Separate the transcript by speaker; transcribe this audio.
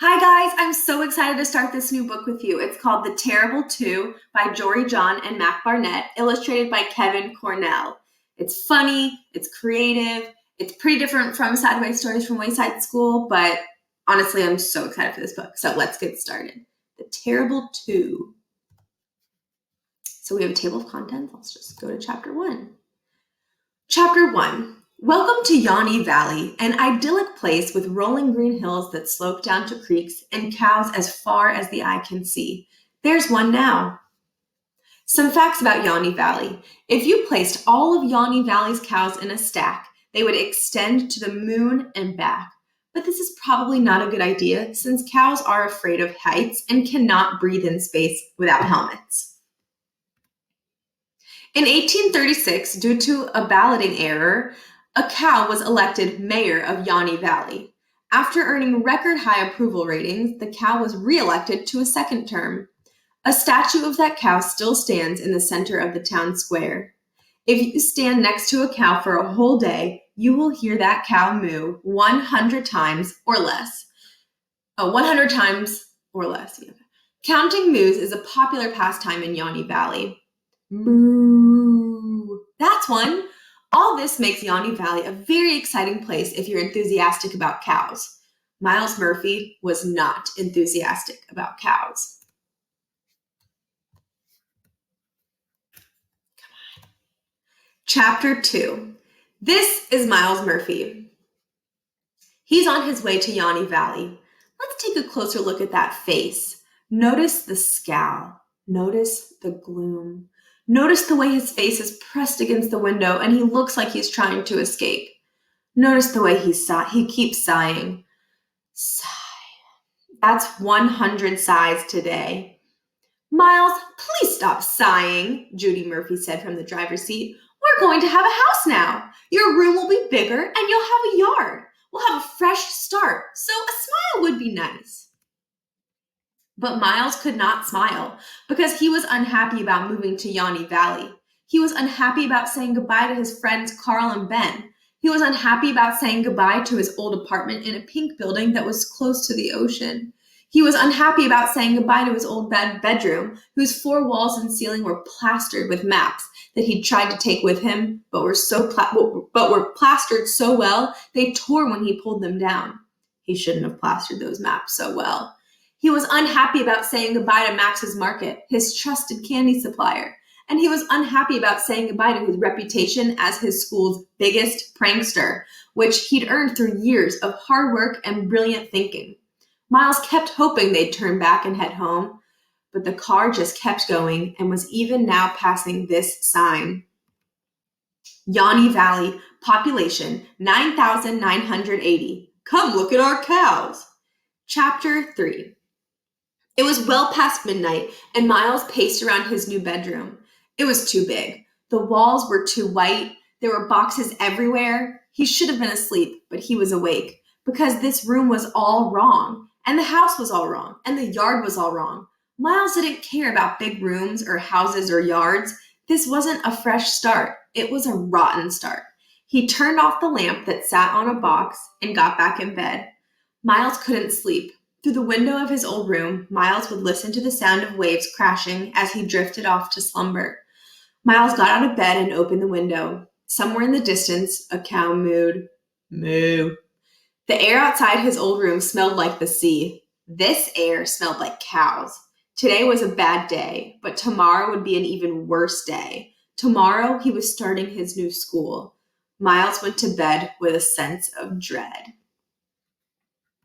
Speaker 1: Hi guys, I'm so excited to start this new book with you. It's called The Terrible Two by Jory John and Mac Barnett, illustrated by Kevin Cornell. It's funny, it's creative, it's pretty different from Sideways Stories from Wayside School, but honestly, I'm so excited for this book. So let's get started. The Terrible Two. So we have a table of contents. Let's just go to chapter 1. Chapter 1. Welcome to Yani Valley, an idyllic place with rolling green hills that slope down to creeks and cows as far as the eye can see. There's one now. Some facts about Yani Valley. If you placed all of Yani Valley's cows in a stack, they would extend to the moon and back. But this is probably not a good idea since cows are afraid of heights and cannot breathe in space without helmets. In 1836, due to a balloting error, a cow was elected mayor of Yani Valley. After earning record-high approval ratings, the cow was re-elected to a second term. A statue of that cow still stands in the center of the town square. If you stand next to a cow for a whole day, you will hear that cow moo 100 times or less. 100 times or less. Yeah. Counting moos is a popular pastime in Yani Valley. Moo. That's one. All this makes Yani Valley a very exciting place if you're enthusiastic about cows. Miles Murphy was not enthusiastic about cows. Come on. Chapter 2. This is Miles Murphy. He's on his way to Yani Valley. Let's take a closer look at that face. Notice the scowl. Notice the gloom. Notice the way his face is pressed against the window and he looks like he's trying to escape. Notice the way he keeps sighing. Sigh. That's 100 sighs today. Miles, please stop sighing, Judy Murphy said from the driver's seat. We're going to have a house now. Your room will be bigger and you'll have a yard. We'll have a fresh start, so a smile would be nice. But Miles could not smile because he was unhappy about moving to Yani Valley. He was unhappy about saying goodbye to his friends Carl and Ben. He was unhappy about saying goodbye to his old apartment in a pink building that was close to the ocean. He was unhappy about saying goodbye to his old bedroom, whose 4 walls and ceiling were plastered with maps that he'd tried to take with him, but were plastered so well they tore when he pulled them down. He shouldn't have plastered those maps so well. He was unhappy about saying goodbye to Max's Market, his trusted candy supplier. And he was unhappy about saying goodbye to his reputation as his school's biggest prankster, which he'd earned through years of hard work and brilliant thinking. Miles kept hoping they'd turn back and head home, but the car just kept going and was even now passing this sign. Yani Valley, population 9,980. Come look at our cows. Chapter 3. It was well past midnight, and Miles paced around his new bedroom. It was too big. The walls were too white. There were boxes everywhere. He should have been asleep, but he was awake, because this room was all wrong, and the house was all wrong, and the yard was all wrong. Miles didn't care about big rooms or houses or yards. This wasn't a fresh start. It was a rotten start. He turned off the lamp that sat on a box and got back in bed. Miles couldn't sleep. Through the window of his old room, Miles would listen to the sound of waves crashing as he drifted off to slumber. Miles got out of bed and opened the window. Somewhere in the distance, a cow mooed. Moo. The air outside his old room smelled like the sea. This air smelled like cows. Today was a bad day, but tomorrow would be an even worse day. Tomorrow, he was starting his new school. Miles went to bed with a sense of dread.